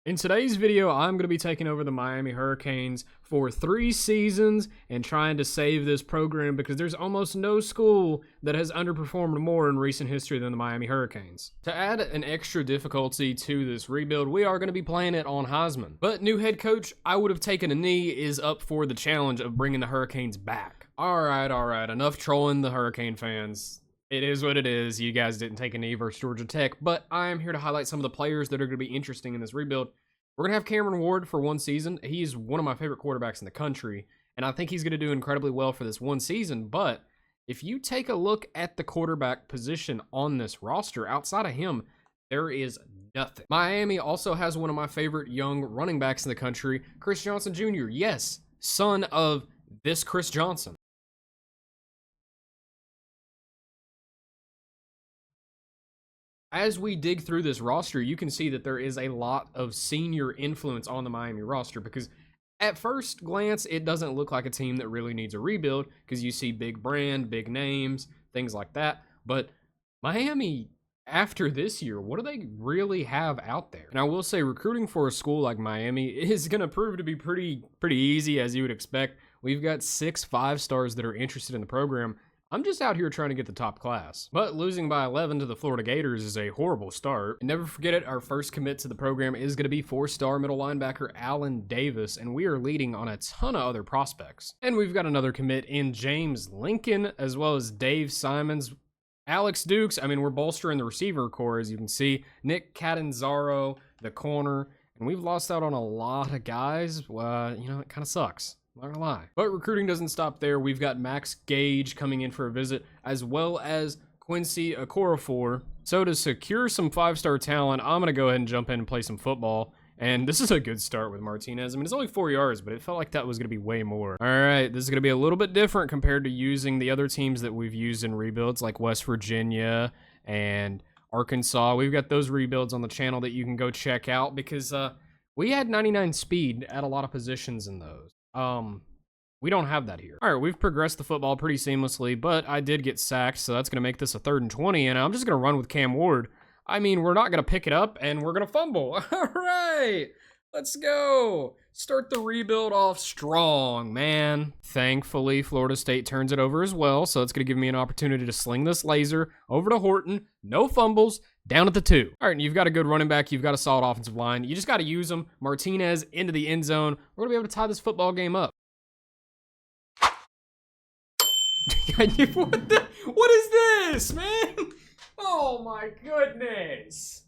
In today's video, I'm going to be taking over the Miami Hurricanes for 3 seasons and trying to save this program because there's almost no school that has underperformed more in recent history than the Miami Hurricanes. To add an extra difficulty to this rebuild, we are going to be playing it on Heisman. But new head coach, I would have taken a knee, is up for the challenge of bringing the Hurricanes back. All right, enough trolling the Hurricane fans. It is what it is. You guys didn't take a knee versus Georgia Tech, but I am here to highlight some of the players that are going to be interesting in this rebuild. We're going to have Cameron Ward for 1 season. He's one of my favorite quarterbacks in the country, and I think he's going to do incredibly well for this 1 season. But if you take a look at the quarterback position on this roster, outside of him, there is nothing. Miami also has one of my favorite young running backs in the country, Chris Johnson Jr. Yes, son of this Chris Johnson. As we dig through this roster, you can see that there is a lot of senior influence on the Miami roster because at first glance, it doesn't look like a team that really needs a rebuild because you see big brand, big names, things like that. But Miami, after this year, what do they really have out there? And I will say recruiting for a school like Miami is going to prove to be pretty easy, as you would expect. We've got 6 5-stars that are interested in the program. I'm just out here trying to get the top class. But losing by 11 to the Florida Gators is a horrible start. And never forget it, our first commit to the program is going to be 4-star middle linebacker Allen Davis, and we are leading on a ton of other prospects. And we've got another commit in James Lincoln, as well as Dave Simons, Alex Dukes. I mean, we're bolstering the receiver core, as you can see. Nick Catanzaro, the corner. And we've lost out on a lot of guys. Well, you know, it kind of sucks. Not gonna lie. But recruiting doesn't stop there. We've got Max Gage coming in for a visit, as well as Quincy Okorafor. So to secure some 5-star talent, I'm gonna go ahead and jump in and play some football. And this is a good start with Martinez. I mean, it's only 4 yards, but it felt like that was gonna be way more. All right, this is gonna be a little bit different compared to using the other teams that we've used in rebuilds, like West Virginia and Arkansas. We've got those rebuilds on the channel that you can go check out because we had 99 speed at a lot of positions in those. We don't have that here. All right, we've progressed the football pretty seamlessly, but I did get sacked, so that's going to make this a 3rd and 20, and I'm just going to run with Cam Ward. I mean, we're not going to pick it up, and we're going to fumble. All right, let's go. Start the rebuild off strong, man. Thankfully, Florida State turns it over as well, so it's going to give me an opportunity to sling this laser over to Horton. No fumbles. Down at the 2. All right, and you've got a good running back. You've got a solid offensive line. You just got to use them. Martinez into the end zone. We're going to be able to tie this football game up. What is this, man? Oh, my goodness.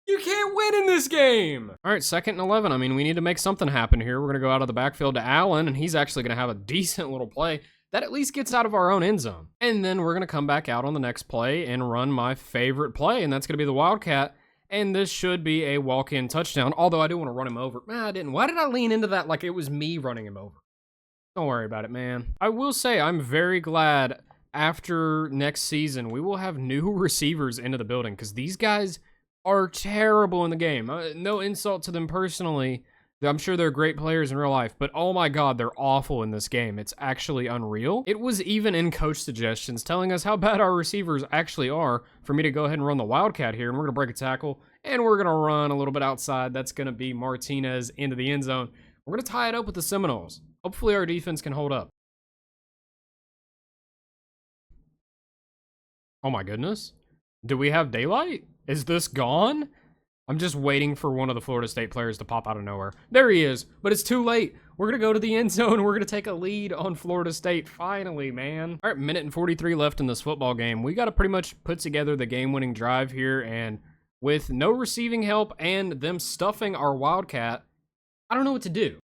You can't win in this game. All right, 2nd and 11. I mean, we need to make something happen here. We're going to go out of the backfield to Allen, and he's actually going to have a decent little play that at least gets out of our own end zone. And then we're going to come back out on the next play and run my favorite play, and that's going to be the Wildcat. And this should be a walk-in touchdown, although I do want to run him over. I didn't. Why did I lean into that like it was me running him over? Don't worry about it, man. I will say I'm very glad after next season we will have new receivers into the building because these guys are terrible in the game. No insult to them personally. I'm sure they're great players in real life, but oh my God, they're awful in this game. It's actually unreal. It was even in coach suggestions telling us how bad our receivers actually are for me to go ahead and run the Wildcat here, and we're going to break a tackle, and we're going to run a little bit outside. That's going to be Martinez into the end zone. We're going to tie it up with the Seminoles. Hopefully our defense can hold up. Oh my goodness. Do we have daylight? Is this gone? I'm just waiting for one of the Florida State players to pop out of nowhere. There he is, but it's too late. We're going to go to the end zone. We're going to take a lead on Florida State. Finally, man. All right, 1:43 left in this football game. We got to pretty much put together the game-winning drive here, and with no receiving help and them stuffing our Wildcat, I don't know what to do.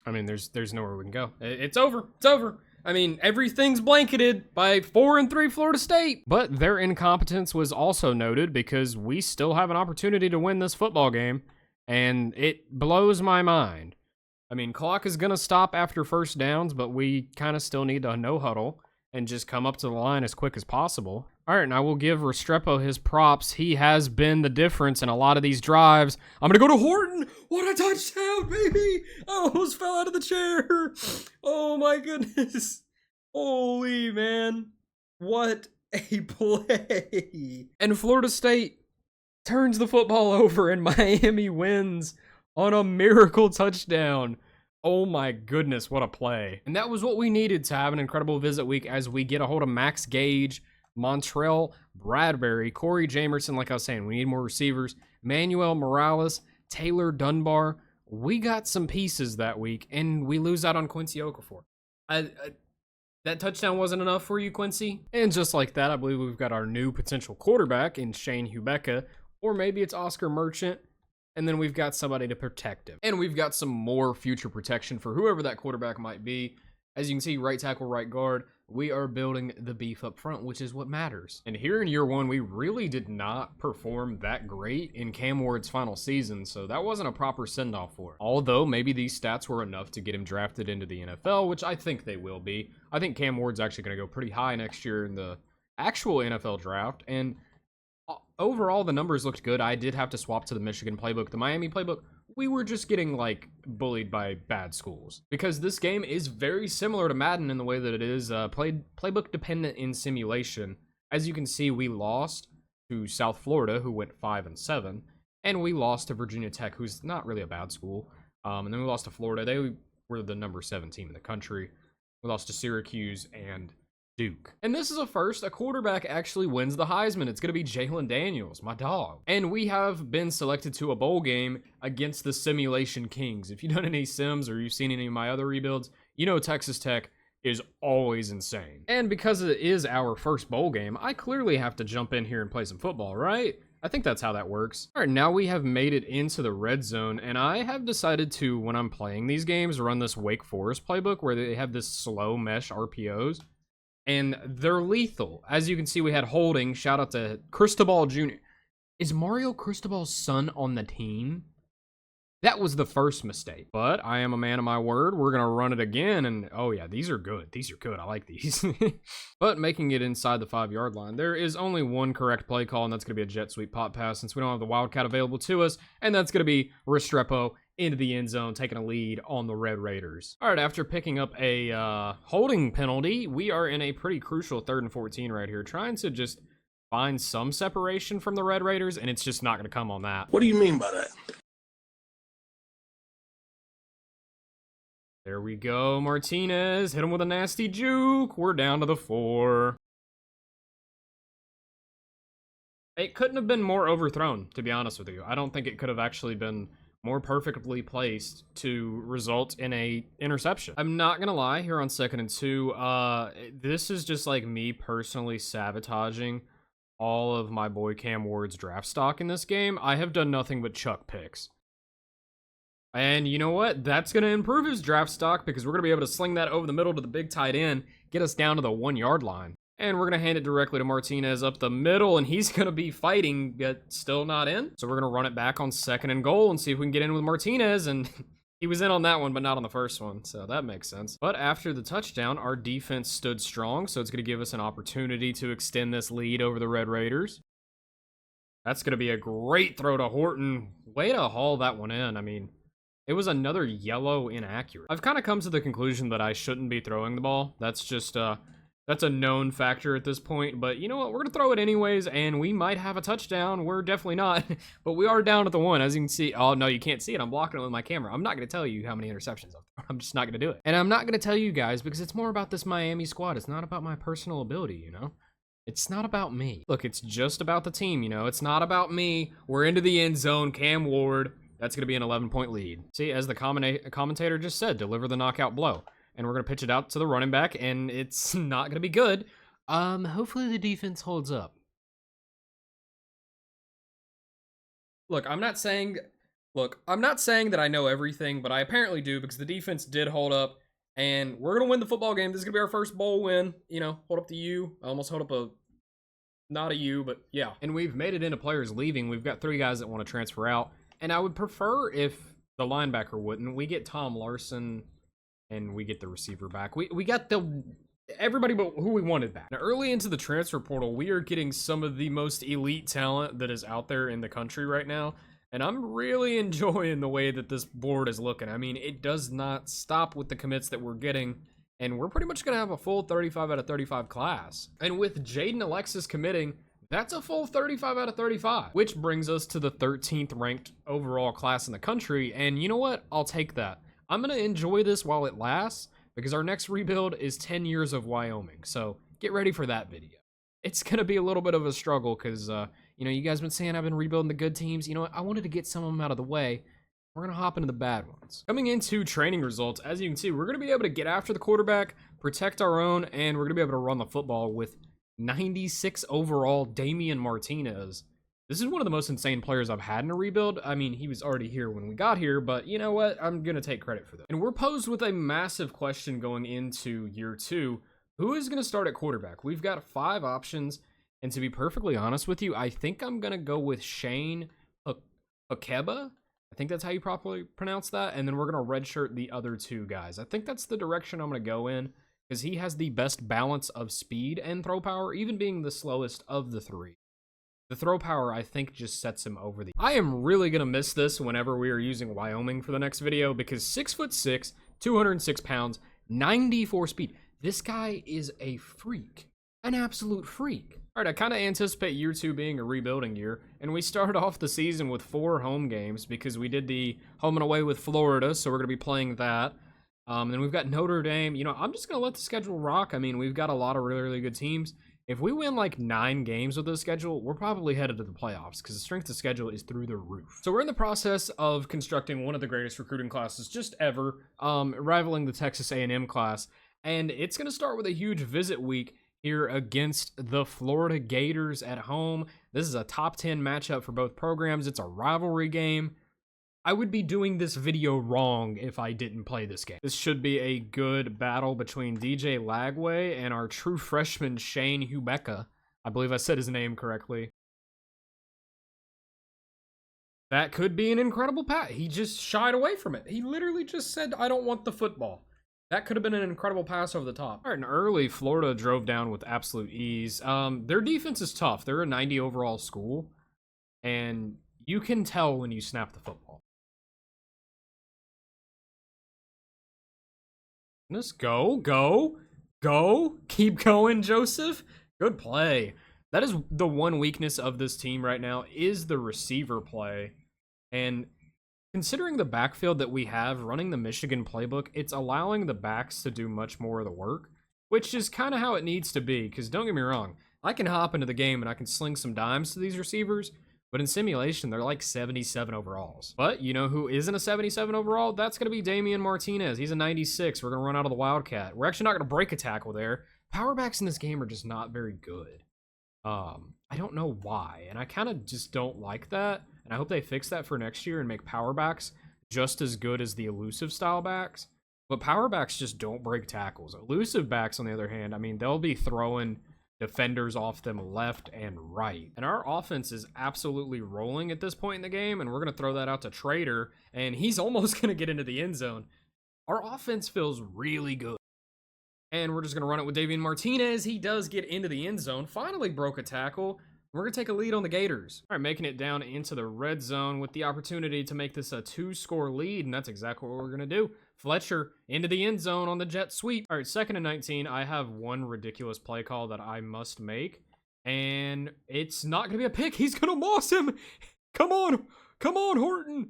I mean, there's nowhere we can go. It's over. It's over. I mean, everything's blanketed by 4-3 Florida State. But their incompetence was also noted because we still have an opportunity to win this football game, and it blows my mind. I mean, clock is going to stop after first downs, but we kind of still need to no huddle and just come up to the line as quick as possible. All right, and I will give Restrepo his props. He has been the difference in a lot of these drives. I'm going to go to Horton. What a touchdown, baby. I almost fell out of the chair. Oh, my goodness. Holy, man. What a play. And Florida State turns the football over and Miami wins on a miracle touchdown. Oh my goodness, what a play. And that was what we needed to have an incredible visit week as we get a hold of Max Gage, Montrell Bradbury, Corey Jamerson, like I was saying, we need more receivers, Manuel Morales, Taylor Dunbar. We got some pieces that week, and we lose out on Quincy Okafor. That touchdown wasn't enough for you, Quincy? And just like that, I believe we've got our new potential quarterback in Shane Hubeka, or maybe it's Oscar Merchant, and then we've got somebody to protect him. And we've got some more future protection for whoever that quarterback might be. As you can see, right tackle, right guard, we are building the beef up front, which is what matters. And here in year one, we really did not perform that great in Cam Ward's final season, so that wasn't a proper send-off for him. Although, maybe these stats were enough to get him drafted into the NFL, which I think they will be. I think Cam Ward's actually going to go pretty high next year in the actual NFL draft, and overall, the numbers looked good. I did have to swap to the Michigan playbook. The Miami playbook, we were just getting, like, bullied by bad schools. Because this game is very similar to Madden in the way that it is playbook dependent in simulation. As you can see, we lost to South Florida, who went 5-7. And we lost to Virginia Tech, who's not really a bad school. And then we lost to Florida. They were the number 7 team in the country. We lost to Syracuse and Duke. And this is a first. A quarterback actually wins the Heisman. It's going to be Jalen Daniels, my dog. And we have been selected to a bowl game against the Simulation Kings. If you've done any sims or you've seen any of my other rebuilds, you know Texas Tech is always insane. And because it is our first bowl game, I clearly have to jump in here and play some football, right? I think that's how that works. All right, now we have made it into the red zone, and I have decided to, when I'm playing these games, run this Wake Forest playbook where they have this slow mesh RPOs. And they're lethal. As you can see, we had holding. Shout out to Cristobal Jr. Is Mario Cristobal's son on the team? That was the first mistake. But I am a man of my word. We're going to run it again. And, oh yeah, these are good. These are good. I like these. But making it inside the 5-yard line, there is only one correct play call, and that's going to be a jet sweep pop pass since we don't have the Wildcat available to us. And that's going to be Restrepo into the end zone, taking a lead on the Red Raiders. All right, after picking up a holding penalty, we are in a pretty crucial 3rd and 14 right here, trying to just find some separation from the Red Raiders, and it's just not going to come on that. What do you mean by that? There we go, Martinez. Hit him with a nasty juke. We're down to the 4. It couldn't have been more overthrown, to be honest with you. I don't think it could have actually been more perfectly placed to result in a interception. I'm not gonna lie, here on 2nd and 2, this is just like me personally sabotaging all of my boy Cam Ward's draft stock in this game. I have done nothing but chuck picks. And you know what? That's gonna improve his draft stock because we're gonna be able to sling that over the middle to the big tight end, get us down to the 1-yard line. And we're going to hand it directly to Martinez up the middle, and he's going to be fighting, but still not in. So we're going to run it back on 2nd and goal and see if we can get in with Martinez, and he was in on that one, but not on the first one, so that makes sense. But after the touchdown, our defense stood strong, so it's going to give us an opportunity to extend this lead over the Red Raiders. That's going to be a great throw to Horton. Way to haul that one in. I mean, it was another yellow inaccurate. I've kind of come to the conclusion that I shouldn't be throwing the ball. That's just, that's a known factor at this point, but you know what? We're going to throw it anyways, and we might have a touchdown. We're definitely not, but we are down at the 1. As you can see, oh, no, you can't see it. I'm blocking it with my camera. I'm not going to tell you how many interceptions I've thrown. I'm just not going to do it. And I'm not going to tell you guys because it's more about this Miami squad. It's not about my personal ability, you know? It's not about me. Look, it's just about the team, you know? It's not about me. We're into the end zone. Cam Ward. That's going to be an 11-point lead. See, as the commentator just said, deliver the knockout blow. And we're going to pitch it out to the running back, and it's not going to be good. Hopefully the defense holds up. Look, I'm not saying that I know everything, but I apparently do because the defense did hold up, and we're going to win the football game. This is going to be our first bowl win. You know, hold up the U. I almost hold up not a U, but yeah. And we've made it into players leaving. We've got 3 guys that want to transfer out, and I would prefer if the linebacker wouldn't. We get Tom Larson, and we get the receiver back. We got everybody but who we wanted back. Now, early into the transfer portal, we are getting some of the most elite talent that is out there in the country right now. And I'm really enjoying the way that this board is looking. I mean, it does not stop with the commits that we're getting. And we're pretty much going to have a full 35 out of 35 class. And with Jaden Alexis committing, That's a full 35 out of 35, which brings us to the 13th ranked overall class in the country. And you know what? I'll take that. I'm going to enjoy this while it lasts because our next rebuild is 10 years of Wyoming. So get ready for that video. It's going to be a little bit of a struggle because, you know, you guys been saying I've been rebuilding the good teams. You know what? I wanted to get some of them out of the way. We're going to hop into the bad ones. Coming into training results, as you can see, we're going to be able to get after the quarterback, protect our own, and we're going to be able to run the football with 96 overall Damian Martinez. This is one of the most insane players I've had in a rebuild. I mean, he was already here when we got here, but you know what? I'm going to take credit for that. And we're posed with a massive question going into year 2. Who is going to start at quarterback? We've got 5 options, and to be perfectly honest with you, I think I'm going to go with Shane Hakeba. I think that's how you properly pronounce that, and then we're going to redshirt the other 2 guys. I think that's the direction I'm going to go in, because he has the best balance of speed and throw power, even being the slowest of the 3. The throw power, I think, just sets him over the... I am really going to miss this whenever we are using Wyoming for the next video, because 6'6", 206 pounds, 94 speed. This guy is a freak. An absolute freak. All right, I kind of anticipate year 2 being a rebuilding year, and we started off the season with 4 home games because we did the home and away with Florida, so we're going to be playing that. And then we've got Notre Dame. You know, I'm just going to let the schedule rock. I mean, we've got a lot of really, really good teams. If we win like 9 games with this schedule, we're probably headed to the playoffs because the strength of schedule is through the roof. So we're in the process of constructing one of the greatest recruiting classes just ever, rivaling the Texas A&M class. And it's going to start with a huge visit week here against the Florida Gators at home. This is a top 10 matchup for both programs. It's a rivalry game. I would be doing this video wrong if I didn't play this game. This should be a good battle between DJ Lagway and our true freshman Shane Hubeka. I believe I said his name correctly. That could be an incredible pass. He just shied away from it. He literally just said, I don't want the football. That could have been an incredible pass over the top. All right, and early, Florida drove down with absolute ease. Their defense is tough. They're a 90 overall school, and you can tell when you snap the football. Let's go, go, go. Keep going, Joseph. Good play. That is the one weakness of this team right now is the receiver play. And considering the backfield that we have running the Michigan playbook, it's allowing the backs to do much more of the work, which is kind of how it needs to be. Because don't get me wrong, I can hop into the game and I can sling some dimes to these receivers, but in simulation, they're like 77 overalls. But you know who isn't a 77 overall? That's going to be Damian Martinez. He's a 96. We're going to run out of the Wildcat. We're actually not going to break a tackle there. Power backs in this game are just not very good. I don't know why, and I kind of just don't like that, and I hope they fix that for next year and make power backs just as good as the elusive style backs. But power backs just don't break tackles. Elusive backs, on the other hand, I mean, they'll be throwing defenders off them left and right. And our offense is absolutely rolling at this point in the game, and we're going to throw that out to Trader, and he's almost going to get into the end zone. Our offense feels really good. And we're just going to run it with Damian Martinez. He does get into the end zone. Finally broke a tackle. We're going to take a lead on the Gators. All right, making it down into the red zone with the opportunity to make this a 2-score lead, and that's exactly what we're going to do. Fletcher into the end zone on the jet sweep. All right, 2nd and 19. I have one ridiculous play call that I must make, and it's not going to be a pick. He's going to moss him. Come on. Come on, Horton.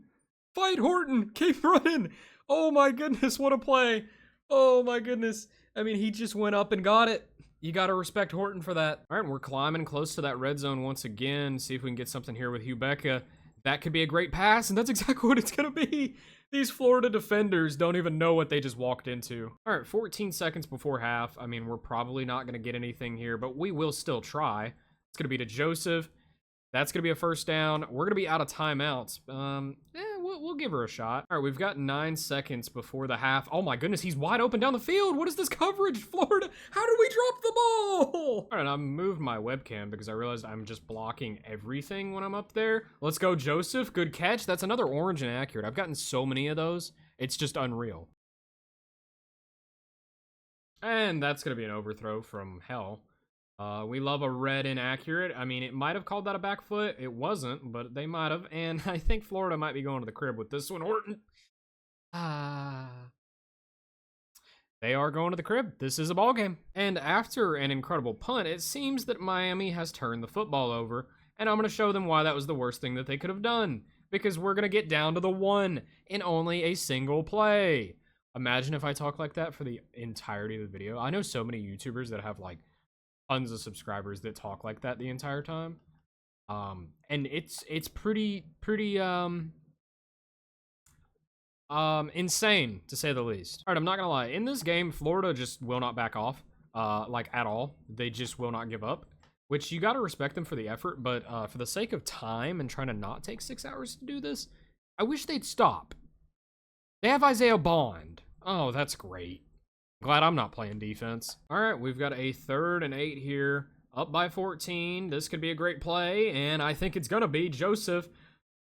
Fight, Horton. Keep running. Oh, my goodness. What a play. Oh, my goodness. I mean, he just went up and got it. You got to respect Horton for that. All right, we're climbing close to that red zone once again. See if we can get something here with Hubeka. That could be a great pass, and that's exactly what it's going to be. These Florida defenders don't even know what they just walked into. All right, 14 seconds before half. I mean, we're probably not going to get anything here, but we will still try. It's going to be to Joseph. That's going to be a first down. We're going to be out of timeouts. We'll give her a shot. All right, we've got 9 seconds before the half. Oh my goodness, he's wide open down the field. What is this coverage, Florida? How did we drop the ball? All right, I moved my webcam because I realized I'm just blocking everything when I'm up there. Let's go, Joseph. Good catch. That's another orange and accurate. I've gotten so many of those. It's just unreal. And that's going to be an overthrow from hell. We love a red inaccurate. I mean, it might have called that a back foot. It wasn't, but they might have. And I think Florida might be going to the crib with this one. Horton. They are going to the crib. This is a ball game. And after an incredible punt, it seems that Miami has turned the football over, and I'm going to show them why that was the worst thing that they could have done. Because we're going to get down to the 1 in only a single play. Imagine if I talk like that for the entirety of the video. I know so many YouTubers that have like tons of subscribers that talk like that the entire time. And it's pretty insane to say the least. All right, I'm not gonna lie. In this game, Florida just will not back off, like at all. They just will not give up, which you gotta respect them for the effort. But for the sake of time and trying to not take 6 hours to do this, I wish they'd stop. They have Isaiah Bond. Oh, that's great. Glad I'm not playing defense. All right, we've got a 3rd and 8 here, up by 14. This could be a great play, and I think it's gonna be Joseph.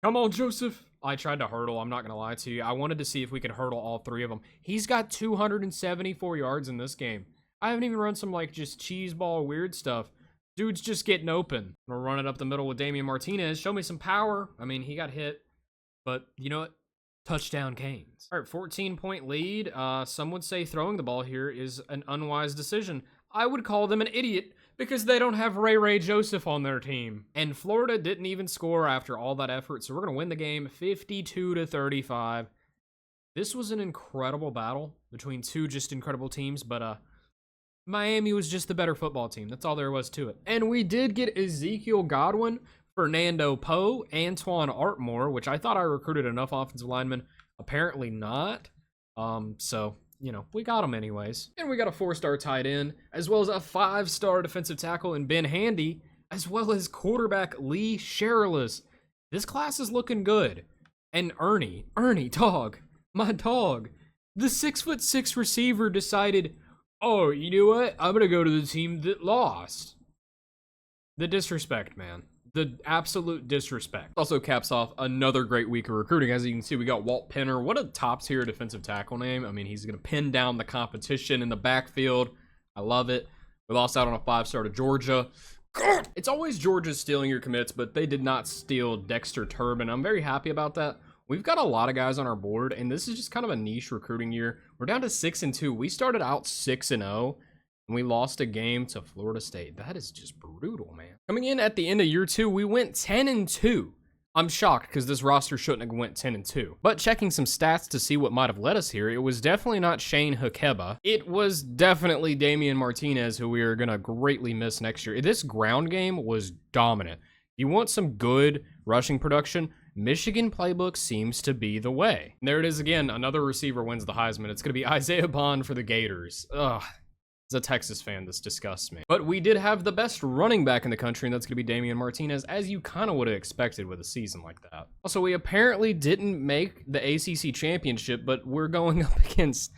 Come on, Joseph. I tried to hurdle, I'm not going to lie to you. I wanted to see if we could hurdle all 3 of them. He's got 274 yards in this game. I haven't even run some, like, just cheese ball weird stuff. Dude's just getting open. I'm going to run it up the middle with Damian Martinez. Show me some power. I mean, he got hit, but you know what? Touchdown Canes. All right, 14-point lead. Some would say throwing the ball here is an unwise decision. I would call them an idiot because they don't have Ray Joseph on their team. And Florida didn't even score after all that effort, so we're going to win the game 52-35. This was an incredible battle between 2 just incredible teams, but Miami was just the better football team. That's all there was to it. And we did get Ezekiel Godwin, Fernando Poe, Antoine Artmore, which I thought I recruited enough offensive linemen. Apparently not. So, you know, we got them anyways. And we got a 4-star tight end, as well as a 5-star defensive tackle in Ben Handy, as well as quarterback Lee Sherrillis. This class is looking good. And Ernie, dog, my dog, the 6'6" receiver decided, oh, you know what? I'm going to go to the team that lost. The disrespect, man. The absolute disrespect. Also caps off another great week of recruiting. As you can see, we got Walt Penner. What a top-tier defensive tackle name. I mean, he's going to pin down the competition in the backfield. I love it. We lost out on a 5-star to Georgia. God! It's always Georgia stealing your commits, but they did not steal Dexter Turbin. I'm very happy about that. We've got a lot of guys on our board, and this is just kind of a niche recruiting year. We're down to 6-2. We started out 6-0. And we lost a game to Florida State. That is just brutal, man. Coming in at the end of year 2, we went 10-2. I'm shocked because this roster shouldn't have went 10-2. But checking some stats to see what might have led us here, it was definitely not Shane Hakeba. It was definitely Damian Martinez, who we are going to greatly miss next year. This ground game was dominant. If you want some good rushing production, Michigan playbook seems to be the way. And there it is again. Another receiver wins the Heisman. It's going to be Isaiah Bond for the Gators. Ugh. As a Texas fan, this disgusts me. But we did have the best running back in the country, and that's going to be Damian Martinez, as you kind of would have expected with a season like that. Also, we apparently didn't make the ACC championship, but we're going up against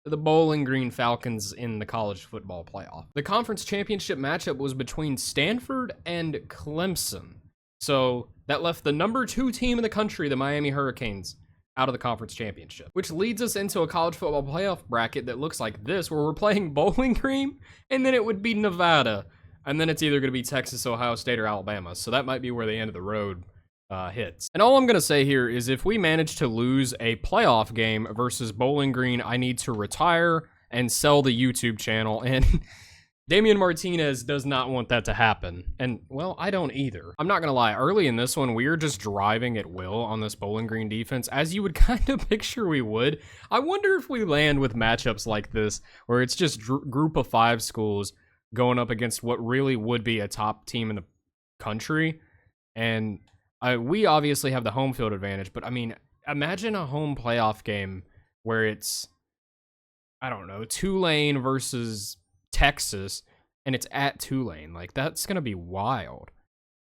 the Bowling Green Falcons in the college football playoff. The conference championship matchup was between Stanford and Clemson. So that left the number 2 team in the country, the Miami Hurricanes, out of the conference championship, which leads us into a college football playoff bracket that looks like this, where we're playing Bowling Green, and then it would be Nevada, and then it's either going to be Texas, Ohio State, or Alabama. So that might be where the end of the road hits. And all I'm going to say here is if we manage to lose a playoff game versus Bowling Green, I need to retire and sell the YouTube channel, and Damian Martinez does not want that to happen. And, well, I don't either. I'm not going to lie. Early in this one, we were just driving at will on this Bowling Green defense, as you would kind of picture we would. I wonder if we land with matchups like this, where it's just group of 5 schools going up against what really would be a top team in the country. And we obviously have the home field advantage, but, I mean, imagine a home playoff game where it's, I don't know, Tulane versus Texas, and it's at Tulane. Like, that's gonna be wild.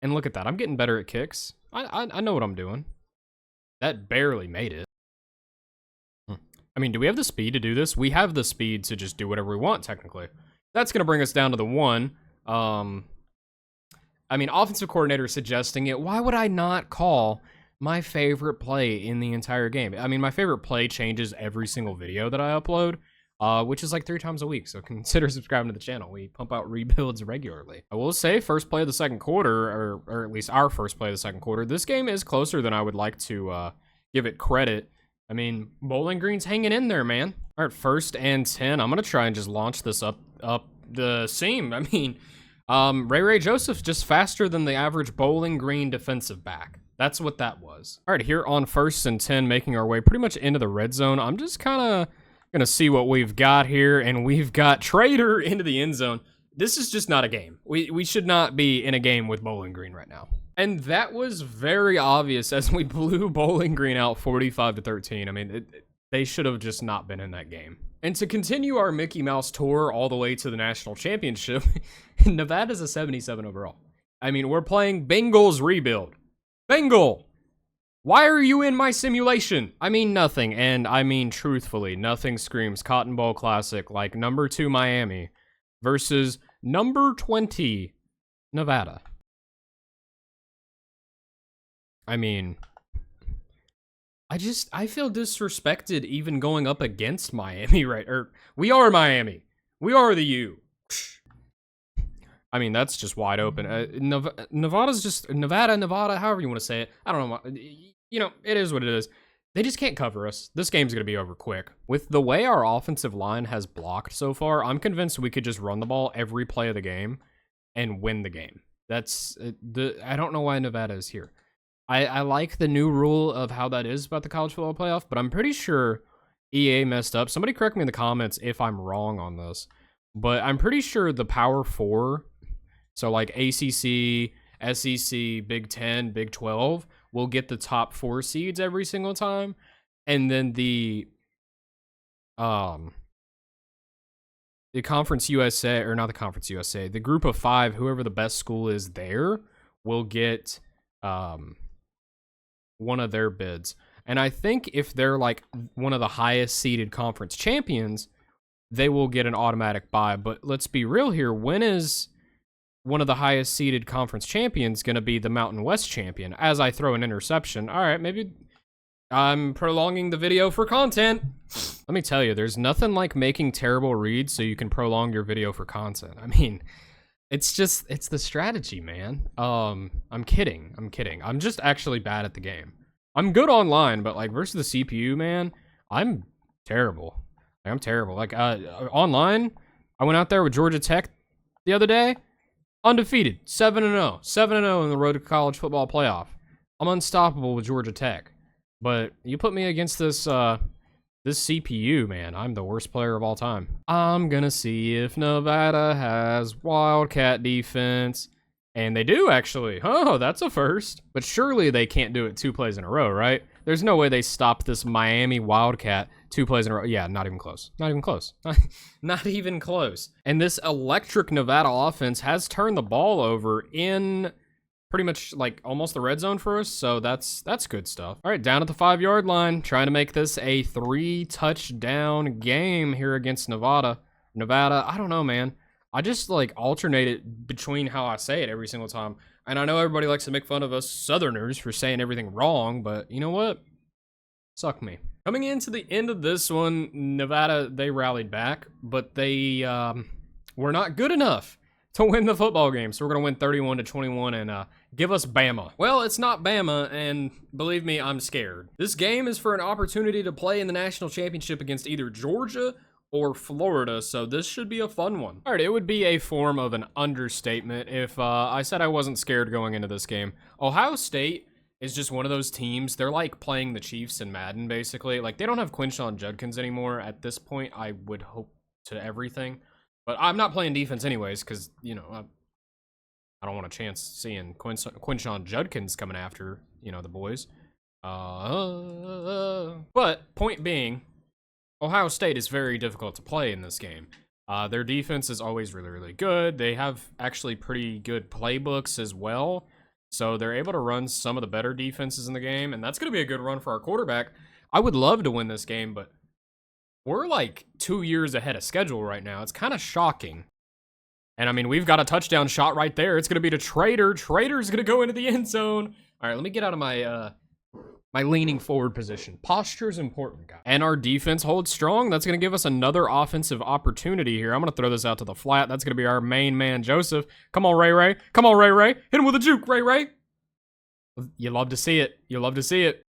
And look at that, I'm getting better at kicks. I know what I'm doing. That barely made it. I mean, do we have the speed to do this? We have the speed to just do whatever we want, technically. That's gonna bring us down to the 1. I mean, offensive coordinator suggesting it. Why would I not call my favorite play in the entire game? I mean, my favorite play changes every single video that I upload, which is like 3 times a week, so consider subscribing to the channel. We pump out rebuilds regularly. I will say, first play of the second quarter, or at least our first play of the second quarter, this game is closer than I would like to give it credit. I mean, Bowling Green's hanging in there, man. All right, 1st and 10. I'm going to try and just launch this up the seam. I mean, Ray Joseph's just faster than the average Bowling Green defensive back. That's what that was. All right, here on 1st and 10, making our way pretty much into the red zone. I'm just kind of going to see what we've got here, and we've got Trader into the end zone. This is just not a game. We should not be in a game with Bowling Green right now. And that was very obvious as we blew Bowling Green out 45-13. I mean, they should have just not been in that game. And to continue our Mickey Mouse tour all the way to the national championship, Nevada's a 77 overall. I mean, we're playing Bengals rebuild. Bengal! Why are you in my simulation? I mean nothing, and I mean truthfully, nothing screams Cotton Bowl Classic like number 2 Miami versus number 20 Nevada. I mean, I feel disrespected even going up against Miami, right? We are Miami. We are the U. I mean, that's just wide open. Nevada's just, Nevada, however you want to say it. I don't know. You know, it is what it is. They just can't cover us. This game's going to be over quick. With the way our offensive line has blocked so far, I'm convinced we could just run the ball every play of the game and win the game. I don't know why Nevada is here. I like the new rule of how that is about the college football playoff, but I'm pretty sure EA messed up. Somebody correct me in the comments if I'm wrong on this, but I'm pretty sure the Power 4, so like ACC, SEC, Big 10, Big 12, will get the top 4 seeds every single time, and then the Conference USA, or not the Conference USA, the Group of 5, whoever the best school is there, will get one of their bids. And I think if they're like one of the highest seeded conference champions, they will get an automatic bye. But let's be real here. When is one of the highest seeded conference champions going to be the Mountain West champion? As I throw an interception. All right, maybe I'm prolonging the video for content. Let me tell you, there's nothing like making terrible reads so you can prolong your video for content. I mean, it's the strategy, man. I'm kidding. I'm just actually bad at the game. I'm good online, but like versus the CPU, man, I'm terrible. Like online, I went out there with Georgia Tech the other day, undefeated, 7-0, 7-0 in the road to college football playoff. I'm unstoppable with Georgia Tech, but you put me against this CPU, man, I'm the worst player of all time. I'm gonna see if Nevada has Wildcat defense. And they do, actually. Oh, that's a first. But surely they can't do it 2 plays in a row, right? There's no way they stop this Miami Wildcat 2 plays in a row. Yeah, not even close. Not even close. Not even close. And this electric Nevada offense has turned the ball over in pretty much like almost the red zone for us, so that's good stuff. All right, down at the 5-yard line, trying to make this a 3-touchdown game here against Nevada. I don't know, man. I just like alternate it between how I say it every single time. And I know everybody likes to make fun of us Southerners for saying everything wrong, but you know what? Suck me. Coming into the end of this one, Nevada, they rallied back, but they were not good enough to win the football game. So we're going to win 31-21 and give us Bama. Well, it's not Bama, and believe me, I'm scared. This game is for an opportunity to play in the national championship against either Georgia or Florida, so this should be a fun one. All right, it would be a form of an understatement if I said I wasn't scared going into this game. Ohio State is just one of those teams. They're like playing the Chiefs in Madden, basically. Like, they don't have Quinshon Judkins anymore. At this point, I would hope to everything. But I'm not playing defense anyways, because, you know, I don't want a chance seeing Quinshon Judkins coming after, you know, the boys. But, point being, Ohio State is very difficult to play in this game. Their defense is always really, really good. They have actually pretty good playbooks as well. So they're able to run some of the better defenses in the game. And that's going to be a good run for our quarterback. I would love to win this game, but we're like 2 years ahead of schedule right now. It's kind of shocking. And I mean, we've got a touchdown shot right there. It's going to be to Trader. Trader's going to go into the end zone. All right, let me get out of my my leaning forward position. Posture is important, guys. And our defense holds strong. That's going to give us another offensive opportunity here. I'm going to throw this out to the flat. That's going to be our main man, Joseph. Come on, Ray Ray. Come on, Ray Ray. Hit him with a juke, Ray Ray. You love to see it. You love to see it.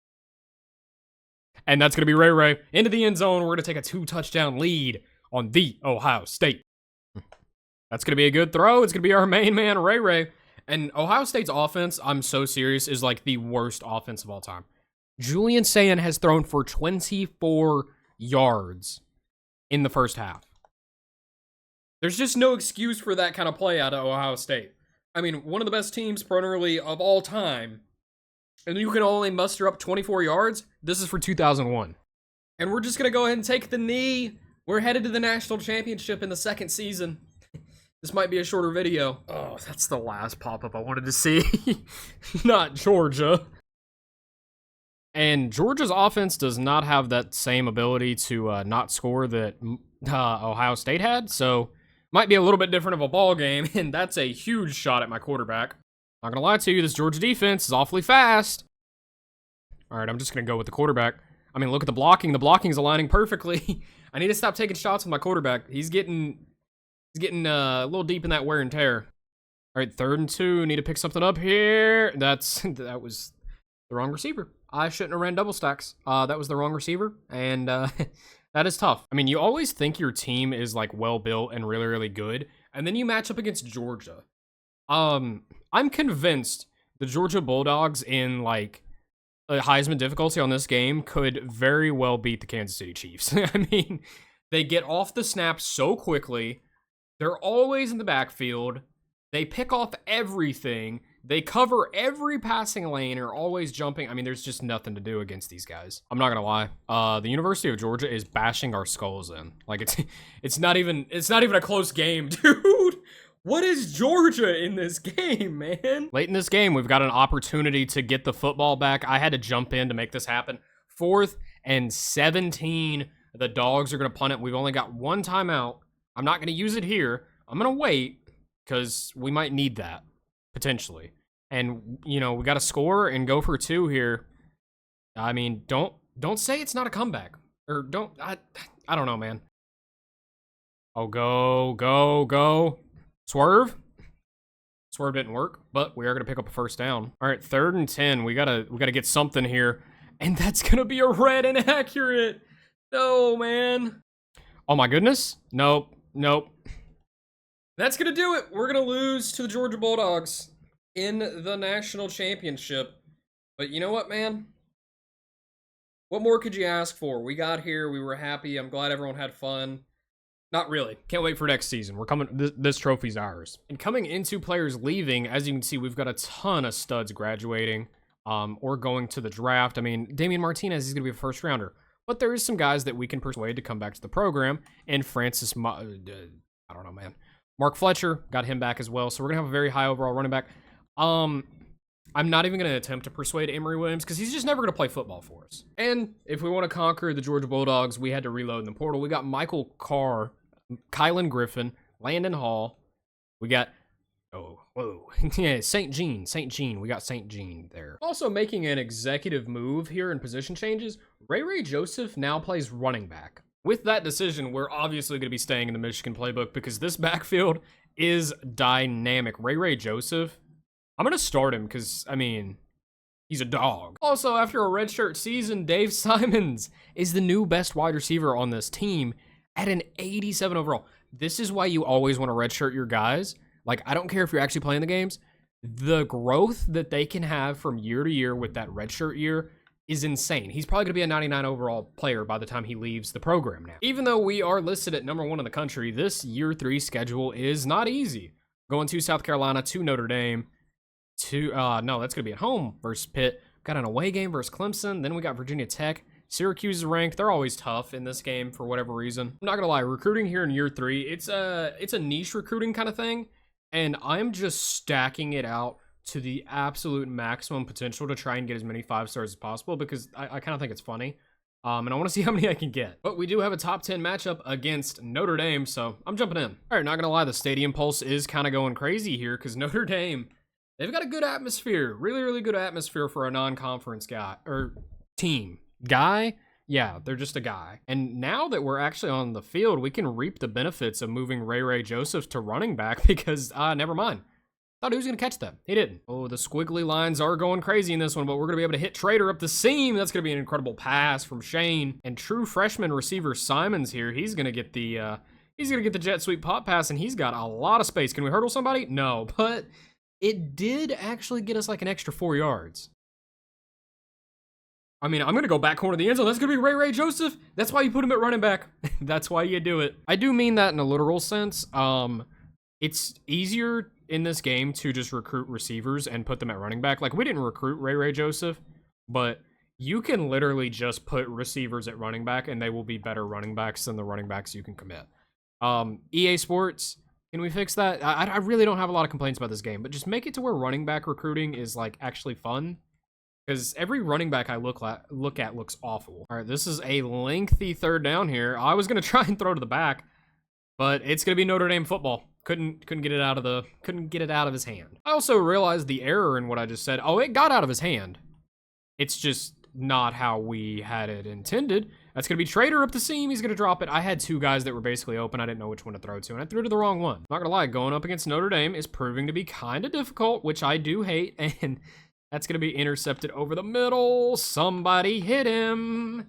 And that's going to be Ray Ray into the end zone. We're going to take a 2-touchdown lead on the Ohio State. That's going to be a good throw. It's going to be our main man, Ray Ray. And Ohio State's offense, I'm so serious, is like the worst offense of all time. Julian Sayin has thrown for 24 yards in the first half. There's just no excuse for that kind of play out of Ohio State. I mean, one of the best teams perennially of all time, and you can only muster up 24 yards? This is for 2001. And we're just going to go ahead and take the knee. We're headed to the national championship in the second season. This might be a shorter video. Oh, that's the last pop-up I wanted to see. Not Georgia. And Georgia's offense does not have that same ability to not score that Ohio State had, so might be a little bit different of a ball game, and that's a huge shot at my quarterback. Not gonna lie to you, this Georgia defense is awfully fast. All right, I'm just gonna go with the quarterback. I mean, look at the blocking. The blocking is aligning perfectly. I need to stop taking shots with my quarterback. He's getting a little deep in that wear and tear. All right, 3rd and 2. Need to pick something up here. That was the wrong receiver. I shouldn't have ran double stacks. That was the wrong receiver, and that is tough. I mean, you always think your team is like well built and really, really good, and then you match up against Georgia. I'm convinced the Georgia Bulldogs in like a Heisman difficulty on this game could very well beat the Kansas City Chiefs. I mean, they get off the snap so quickly. They're always in the backfield. They pick off everything. They cover every passing lane, are always jumping. I mean, there's just nothing to do against these guys. I'm not gonna lie. The University of Georgia is bashing our skulls in. Like it's not even a close game, dude. What is Georgia in this game, man? Late in this game, we've got an opportunity to get the football back. I had to jump in to make this happen. 4th and 17. The Dogs are gonna punt it. We've only got one timeout. I'm not gonna use it here. I'm gonna wait because we might need that potentially. And, you know, we got to score and go for 2 here. I mean, don't say it's not a comeback. Or I don't know, man. Oh, go. Swerve. Swerve didn't work, but we are going to pick up a first down. All right, 3rd and 10. We got to get something here. And that's going to be a red inaccurate. No, man. Oh, my goodness. Nope. That's going to do it. We're going to lose to the Georgia Bulldogs in the national championship. But you know what, man? What more could you ask for? We got here. We were happy. I'm glad everyone had fun. Not really. Can't wait for next season. We're coming. This trophy's ours. And coming into players leaving, as you can see, we've got a ton of studs graduating or going to the draft. I mean, Damian Martinez is going to be a first rounder. But there is some guys that we can persuade to come back to the program. And I don't know, man. Mark Fletcher, got him back as well. So we're going to have a very high overall running back. I'm not even going to attempt to persuade Emory Williams because he's just never going to play football for us. And if we want to conquer the Georgia Bulldogs, we had to reload in the portal. We got Michael Carr, Kylan Griffin, Landon Hall. We got, yeah, St. Jean. We got St. Jean there. Also making an executive move here in position changes, Ray Joseph now plays running back. With that decision, we're obviously going to be staying in the Michigan playbook because this backfield is dynamic. Ray Joseph, I'm going to start him because, I mean, he's a dog. Also, after a redshirt season, Dave Simons is the new best wide receiver on this team at an 87 overall. This is why you always want to redshirt your guys. Like, I don't care if you're actually playing the games. The growth that they can have from year to year with that redshirt year is insane. He's probably going to be a 99 overall player by the time he leaves the program now. Even though we are listed at #1 in the country, this year 3 schedule is not easy. Going to South Carolina, to Notre Dame, no, that's going to be at home versus Pitt. Got an away game versus Clemson. Then we got Virginia Tech. Syracuse is ranked. They're always tough in this game for whatever reason. I'm not going to lie, recruiting here in year 3, it's a niche recruiting kind of thing. And I'm just stacking it out to the absolute maximum potential to try and get as many 5 stars as possible because I kind of think it's funny. And I want to see how many I can get. But we do have a top 10 matchup against Notre Dame, so I'm jumping in. All right, not going to lie, the stadium pulse is kind of going crazy here because Notre Dame, they've got a good atmosphere. Really, really good atmosphere for a non-conference guy or team. Guy? Yeah, they're just a guy. And now that we're actually on the field, we can reap the benefits of moving Ray Joseph to running back because, never mind. Thought he was going to catch that. He didn't. Oh, the squiggly lines are going crazy in this one, but we're going to be able to hit Trader up the seam. That's going to be an incredible pass from Shane. And true freshman receiver Simons here. He's going to get the jet sweep pop pass, and he's got a lot of space. Can we hurdle somebody? No, but it did actually get us like an extra 4 yards. I mean, I'm going to go back corner of the end zone. That's going to be Ray Joseph. That's why you put him at running back. That's why you do it. I do mean that in a literal sense. It's easier in this game to just recruit receivers and put them at running back. Like, we didn't recruit Ray Joseph, but you can literally just put receivers at running back, and they will be better running backs than the running backs you can commit. EA Sports, can we fix that? I really don't have a lot of complaints about this game, but just make it to where running back recruiting is, like, actually fun. Because every running back I look at looks awful. All right, this is a lengthy third down here. I was going to try and throw to the back, but it's going to be Notre Dame football. Couldn't get it out of his hand. I also realized the error in what I just said. Oh, it got out of his hand. It's just not how we had it intended. That's going to be Trader up the seam. He's going to drop it. I had two guys that were basically open. I didn't know which one to throw to, and I threw to the wrong one. Not going to lie, going up against Notre Dame is proving to be kind of difficult, which I do hate, and that's going to be intercepted over the middle. Somebody hit him.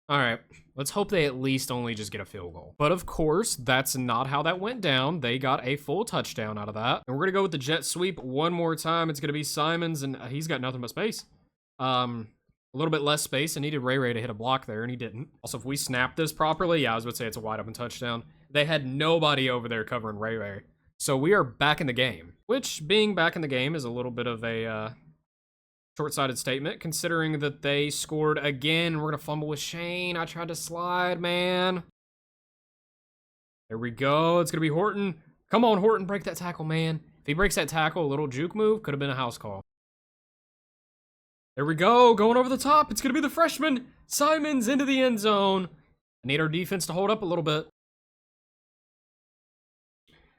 All right, let's hope they at least only just get a field goal. But of course, that's not how that went down. They got a full touchdown out of that. And we're going to go with the jet sweep one more time. It's going to be Simons, and he's got nothing but space. A little bit less space. I needed Ray to hit a block there, and he didn't. Also, if we snap this properly, yeah, I was about to say it's a wide open touchdown. They had nobody over there covering Ray. So we are back in the game, which being back in the game is a little bit of a short-sighted statement, considering that they scored again. We're going to fumble with Shane. I tried to slide, man. There we go. It's going to be Horton. Come on, Horton, break that tackle, man. If he breaks that tackle, a little juke move could have been a house call. There we go, going over the top. It's going to be the freshman, Simons, into the end zone. I need our defense to hold up a little bit.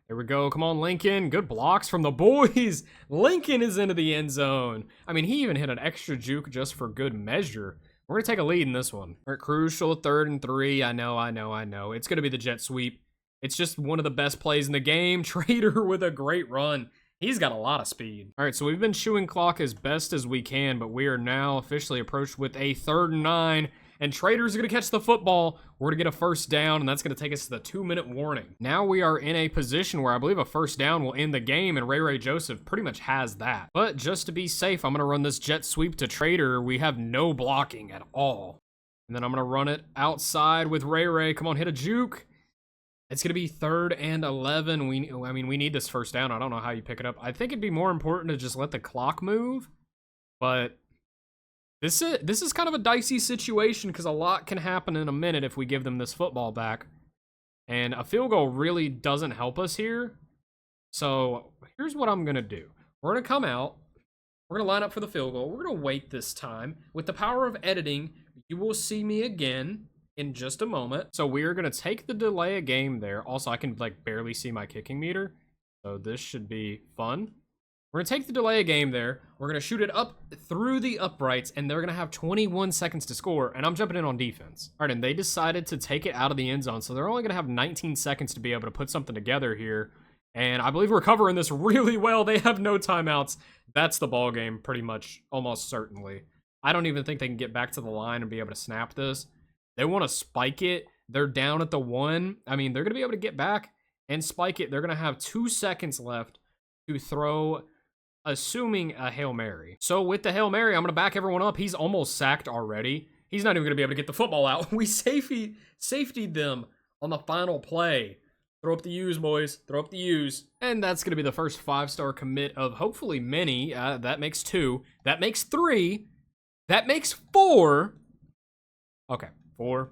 There we go. Come on, Lincoln. Good blocks from the boys. Lincoln is into the end zone. I mean, he even hit an extra juke just for good measure. We're going to take a lead in this one. All right, crucial 3rd and 3. I know. It's going to be the jet sweep. It's just one of the best plays in the game. Trader with a great run. He's got a lot of speed. All right, so we've been chewing clock as best as we can, but we are now officially approached with a 3rd and 9, and Trader's going to catch the football. We're going to get a first down, and that's going to take us to the 2-minute warning. Now we are in a position where I believe a first down will end the game, and Ray Joseph pretty much has that. But just to be safe, I'm going to run this jet sweep to Trader. We have no blocking at all. And then I'm going to run it outside with Ray. Come on, hit a juke. It's going to be 3rd and 11. We need this first down. I don't know how you pick it up. I think it'd be more important to just let the clock move. But this is kind of a dicey situation because a lot can happen in a minute if we give them this football back. And a field goal really doesn't help us here. So here's what I'm going to do. We're going to come out. We're going to line up for the field goal. We're going to wait this time. With the power of editing, you will see me again in just a moment. So we are going to take the delay a game there. Also, I can like barely see my kicking meter. So this should be fun. We're going to take the delay a game there. We're going to shoot it up through the uprights, and they're going to have 21 seconds to score, and I'm jumping in on defense. All right, and they decided to take it out of the end zone, so they're only going to have 19 seconds to be able to put something together here. And I believe we're covering this really well. They have no timeouts. That's the ball game pretty much, almost certainly. I don't even think they can get back to the line and be able to snap this. They want to spike it. They're down at the 1. I mean, they're going to be able to get back and spike it. They're going to have 2 seconds left to throw, assuming a Hail Mary. So with the Hail Mary, I'm going to back everyone up. He's almost sacked already. He's not even going to be able to get the football out. We safetied them on the final play. Throw up the U's, boys. Throw up the U's. And that's going to be the first 5-star commit of hopefully many. That makes 2. That makes 3. That makes 4. Okay. 4,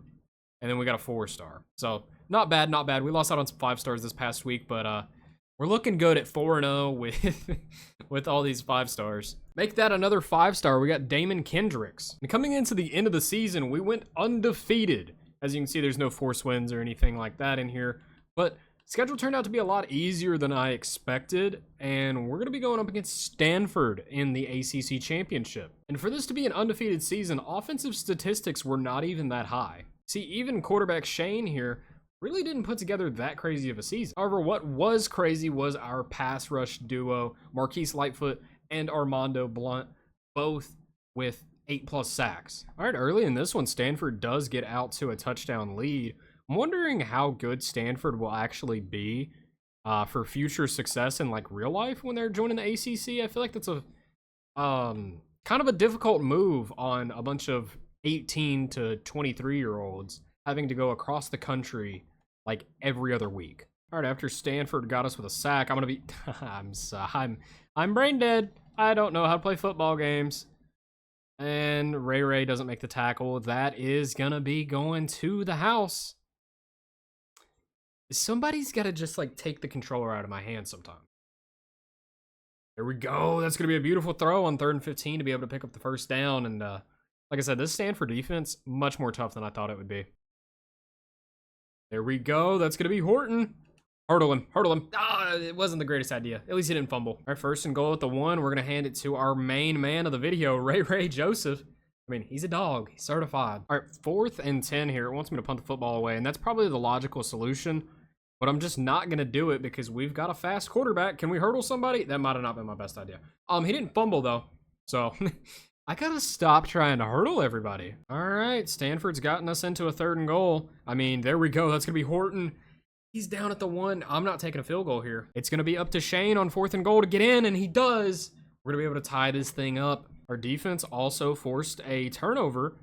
and then we got a 4-star. So not bad. We lost out on some 5-stars this past week, but we're looking good at 4-0 with all these 5-stars. Make that another 5-star. We got Damon Kendricks. And coming into the end of the season, we went undefeated. As you can see, there's no force wins or anything like that in here, but schedule turned out to be a lot easier than I expected, and we're going to be going up against Stanford in the ACC Championship. And for this to be an undefeated season, offensive statistics were not even that high. See, even quarterback Shane here really didn't put together that crazy of a season. However, what was crazy was our pass rush duo, Marquise Lightfoot and Armando Blunt, both with 8+ sacks. All right, early in this one, Stanford does get out to a touchdown lead. I'm wondering how good Stanford will actually be for future success in like real life when they're joining the ACC. I feel like that's a kind of a difficult move on a bunch of 18 to 23-year-olds having to go across the country like every other week. All right, after Stanford got us with a sack, I'm gonna be I'm brain dead. I don't know how to play football games. And Ray doesn't make the tackle. That is gonna be going to the house. Somebody's gotta just like take the controller out of my hand sometime. There we go. That's gonna be a beautiful throw on 3rd and 15 to be able to pick up the first down. And like I said, this Stanford defense, much more tough than I thought it would be. There we go. That's going to be Horton. Hurdle him. Ah, it wasn't the greatest idea. At least he didn't fumble. All right, 1st and goal at the 1. We're going to hand it to our main man of the video, Ray Joseph. I mean, he's a dog. He's certified. All right, 4th and 10 here. It wants me to punt the football away, and that's probably the logical solution. But I'm just not going to do it because we've got a fast quarterback. Can we hurdle somebody? That might have not been my best idea. He didn't fumble, though. So... I gotta stop trying to hurdle everybody. All right, Stanford's gotten us into a 3rd and goal. I mean, there we go. That's gonna be Horton. He's down at the 1. I'm not taking a field goal here. It's gonna be up to Shane on 4th and goal to get in, and he does. We're gonna be able to tie this thing up. Our defense also forced a turnover.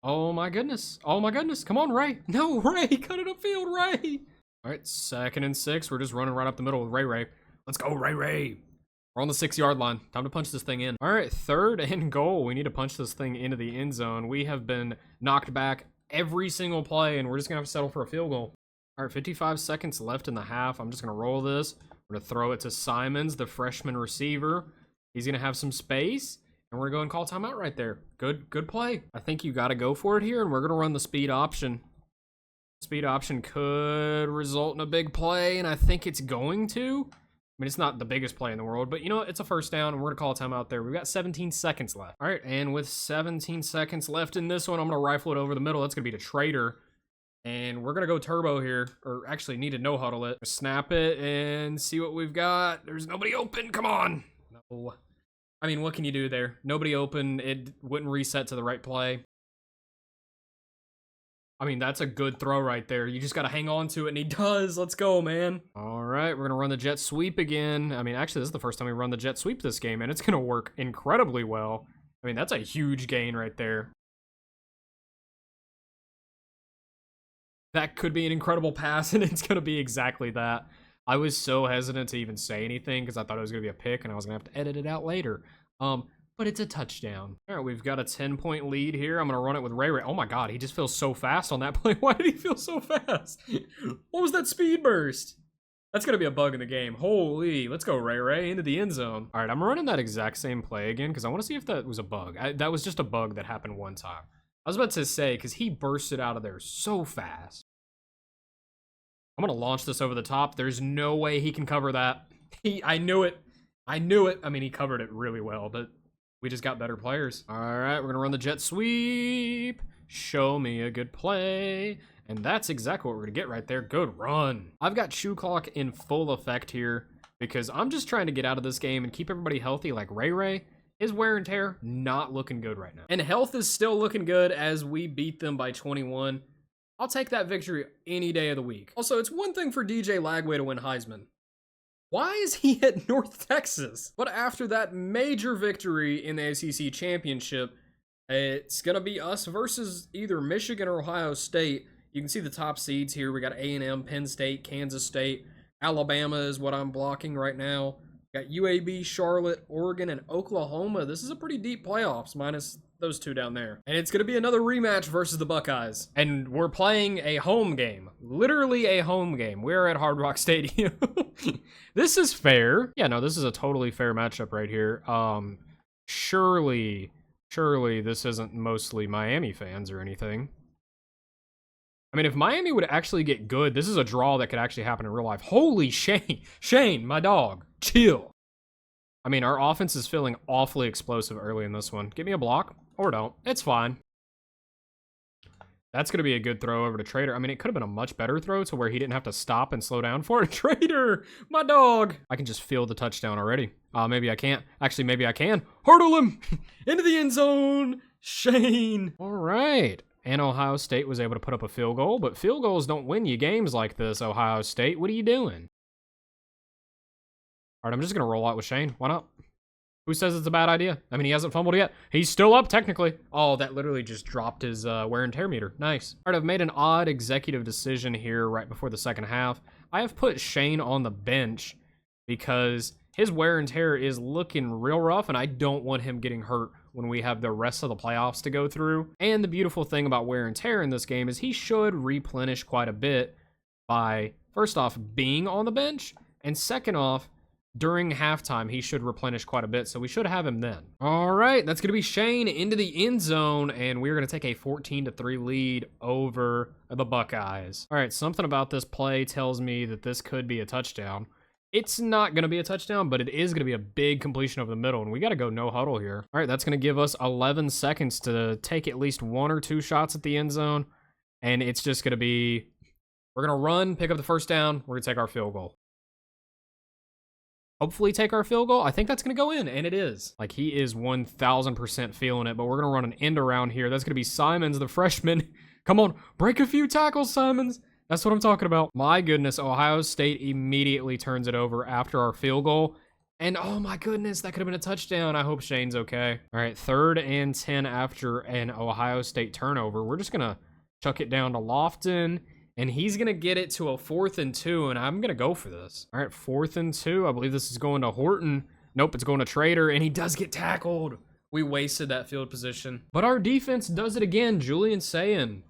Oh my goodness. Oh my goodness. Come on, Ray. No, Ray, cut it upfield, Ray. All right, 2nd and 6. We're just running right up the middle with Ray. Let's go, Ray. We're on the 6-yard line. Time to punch this thing in. All right, 3rd and goal. We need to punch this thing into the end zone. We have been knocked back every single play, and we're just going to have to settle for a field goal. All right, 55 seconds left in the half. I'm just going to roll this. We're going to throw it to Simons, the freshman receiver. He's going to have some space, and we're going to go and call timeout right there. Good play. I think you got to go for it here, and we're going to run the speed option. Speed option could result in a big play, and I think it's going to. I mean, it's not the biggest play in the world, but you know what? It's a first down, and we're going to call a timeout there. We've got 17 seconds left. All right, and with 17 seconds left in this one, I'm going to rifle it over the middle. That's going to be to Trader, and we're going to go turbo here, or actually need to no-huddle it. Snap it and see what we've got. There's nobody open. Come on. No. I mean, what can you do there? Nobody open. It wouldn't reset to the right play. I mean, that's a good throw right there. You just got to hang on to it, and he does. Let's go, man. All right, we're going to run the jet sweep again. I mean, actually, this is the first time we run the jet sweep this game, and it's going to work incredibly well. I mean, that's a huge gain right there. That could be an incredible pass, and it's going to be exactly that. I was so hesitant to even say anything because I thought it was going to be a pick, and I was going to have to edit it out later. But it's a touchdown. All right, we've got a 10-point lead here. I'm going to run it with Ray. Oh, my God. He just feels so fast on that play. Why did he feel so fast? What was that speed burst? That's going to be a bug in the game. Holy. Let's go, Ray. Into the end zone. All right, I'm running that exact same play again because I want to see if that was a bug. That was just a bug that happened one time. I was about to say, because he bursted out of there so fast. I'm going to launch this over the top. There's no way he can cover that. I knew it. I mean, he covered it really well, but... we just got better players. All right, we're going to run the jet sweep. Show me a good play. And that's exactly what we're going to get right there. Good run. I've got shoe clock in full effect here because I'm just trying to get out of this game and keep everybody healthy like Ray. His wear and tear, not looking good right now. And health is still looking good as we beat them by 21. I'll take that victory any day of the week. Also, it's one thing for DJ Lagway to win Heisman. Why is he at North Texas? But after that major victory in the ACC championship, it's going to be us versus either Michigan or Ohio State. You can see the top seeds here. We got A&M, Penn State, Kansas State. Alabama is what I'm blocking right now. Got UAB, Charlotte, Oregon, and Oklahoma. This is a pretty deep playoffs, minus those two down there. And it's going to be another rematch versus the Buckeyes. And we're playing a home game. Literally a home game. We're at Hard Rock Stadium. This is fair. Yeah, no, this is a totally fair matchup right here. Surely this isn't mostly Miami fans or anything. I mean, if Miami would actually get good, this is a draw that could actually happen in real life. Holy Shane, my dog, chill. I mean, our offense is feeling awfully explosive early in this one. Give me a block, or don't. It's fine. That's going to be a good throw over to Trader. I mean, it could have been a much better throw to where he didn't have to stop and slow down for it. Trader, my dog. I can just feel the touchdown already. Maybe I can't. Actually, maybe I can. Hurdle him into the end zone. Shane. All right. And Ohio State was able to put up a field goal, but field goals don't win you games like this, Ohio State. What are you doing? All right, I'm just going to roll out with Shane. Why not? Who says it's a bad idea? I mean, he hasn't fumbled yet. He's still up, technically. Oh, that literally just dropped his wear and tear meter. Nice. All right, I've made an odd executive decision here right before the second half. I have put Shane on the bench because his wear and tear is looking real rough, and I don't want him getting hurt when we have the rest of the playoffs to go through. And the beautiful thing about wear and tear in this game is he should replenish quite a bit by, first off, being on the bench, and second off, during halftime, he should replenish quite a bit, so we should have him then. All right, that's going to be Shane into the end zone, and we're going to take a 14-3 lead over the Buckeyes. All right, something about this play tells me that this could be a touchdown. It's not going to be a touchdown, but it is going to be a big completion over the middle, and we got to go no huddle here. All right, that's going to give us 11 seconds to take at least 1 or 2 shots at the end zone, and it's just going to be, we're going to run, pick up the first down, we're going to take our field goal. Hopefully take our field goal. I think that's going to go in, and it is. Like, he is 1,000% feeling it, but we're going to run an end around here. That's going to be Simons, the freshman. Come on, break a few tackles, Simons. That's what I'm talking about. My goodness, Ohio State immediately turns it over after our field goal. And oh my goodness, that could have been a touchdown. I hope Shane's okay. All right, 3rd and 10 after an Ohio State turnover. We're just going to chuck it down to Lofton. And he's going to get it to a 4th and 2, and I'm going to go for this. All right, 4th and 2. I believe this is going to Horton. Nope, it's going to Trader, and he does get tackled. We wasted that field position. But our defense does it again. Julian Sayin.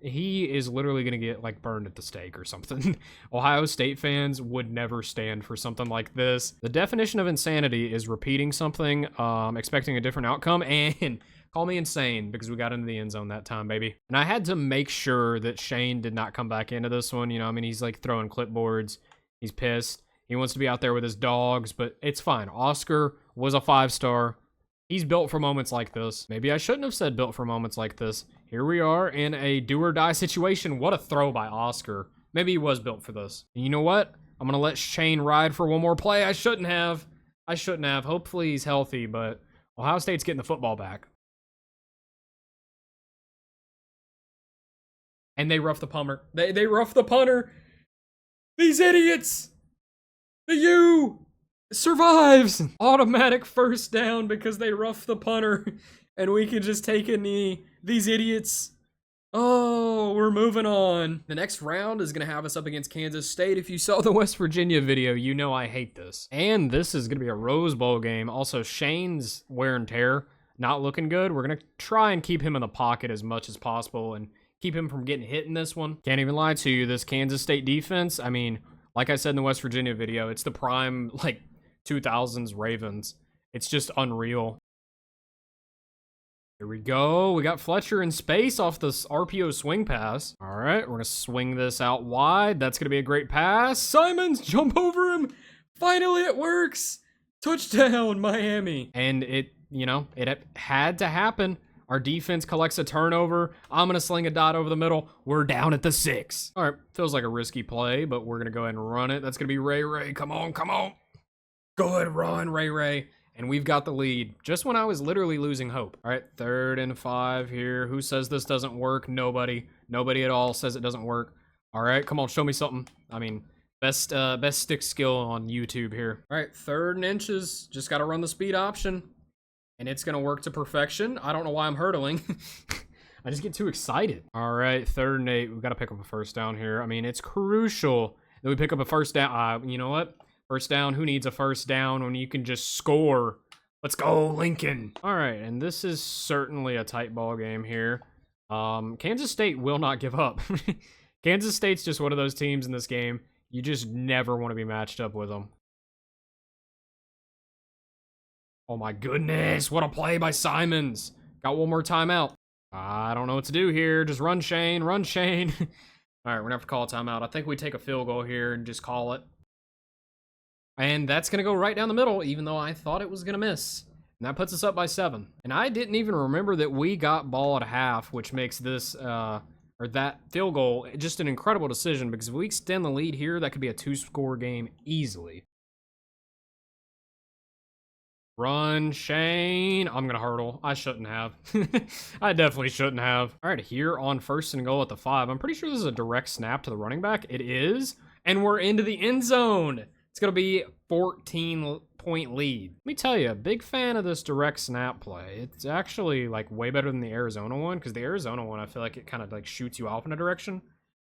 He is literally going to get, like, burned at the stake or something. Ohio State fans would never stand for something like this. The definition of insanity is repeating something, expecting a different outcome, and call me insane because we got into the end zone that time, baby. And I had to make sure that Shane did not come back into this one. You know, I mean, he's like throwing clipboards. He's pissed. He wants to be out there with his dogs, but it's fine. Oscar was a 5-star. He's built for moments like this. Maybe I shouldn't have said built for moments like this. Here we are in a do or die situation. What a throw by Oscar. Maybe he was built for this. And you know what? I'm going to let Shane ride for one more play. I shouldn't have. Hopefully he's healthy, but Ohio State's getting the football back. And they rough the punter. They rough the punter. These idiots. The U survives. Automatic first down because they rough the punter. And we can just take a knee. These idiots. Oh, we're moving on. The next round is going to have us up against Kansas State. If you saw the West Virginia video, you know I hate this. And this is going to be a Rose Bowl game. Also, Shane's wear and tear not looking good. We're going to try and keep him in the pocket as much as possible and keep him from getting hit in this one. Can't even lie to you, this Kansas State defense, I mean, like I said in the West Virginia video, it's the prime, like, 2000s Ravens. It's just unreal. Here we go. We got Fletcher in space off this RPO swing pass. All right, we're going to swing this out wide. That's going to be a great pass. Simons, jump over him. Finally, it works. Touchdown, Miami. And it, you know, it had to happen. Our defense collects a turnover. I'm going to sling a dot over the middle. We're down at the 6. All right, feels like a risky play, but we're going to go ahead and run it. That's going to be Ray. Come on. Go ahead, run, Ray. And we've got the lead just when I was literally losing hope. All right, 3rd and 5 here. Who says this doesn't work? Nobody. Nobody at all says it doesn't work. All right, come on, show me something. I mean, best stick skill on YouTube here. All right, 3rd and inches. Just got to run the speed option. And it's going to work to perfection. I don't know why I'm hurdling. I just get too excited. All right, 3rd and 8. We've got to pick up a first down here. I mean, it's crucial that we pick up a first down. You know what? First down. Who needs a first down when you can just score? Let's go, Lincoln. All right, and this is certainly a tight ball game here. Kansas State will not give up. Kansas State's just one of those teams in this game. You just never want to be matched up with them. Oh my goodness, what a play by Simons. Got one more timeout. I don't know what to do here. Just run, Shane. All right, we're going to have to call a timeout. I think we take a field goal here and just call it. And that's going to go right down the middle, even though I thought it was going to miss. And that puts us up by 7. And I didn't even remember that we got ball at half, which makes this, or that field goal just an incredible decision, because if we extend the lead here, that could be a 2-score game easily. Run, Shane. I'm going to hurdle. I shouldn't have. I definitely shouldn't have. All right, here on 1st and goal at the 5. I'm pretty sure this is a direct snap to the running back. It is. And we're into the end zone. It's going to be 14-point lead. Let me tell you, big fan of this direct snap play. It's actually like way better than the Arizona one, because the Arizona one, I feel like it kind of like shoots you off in a direction.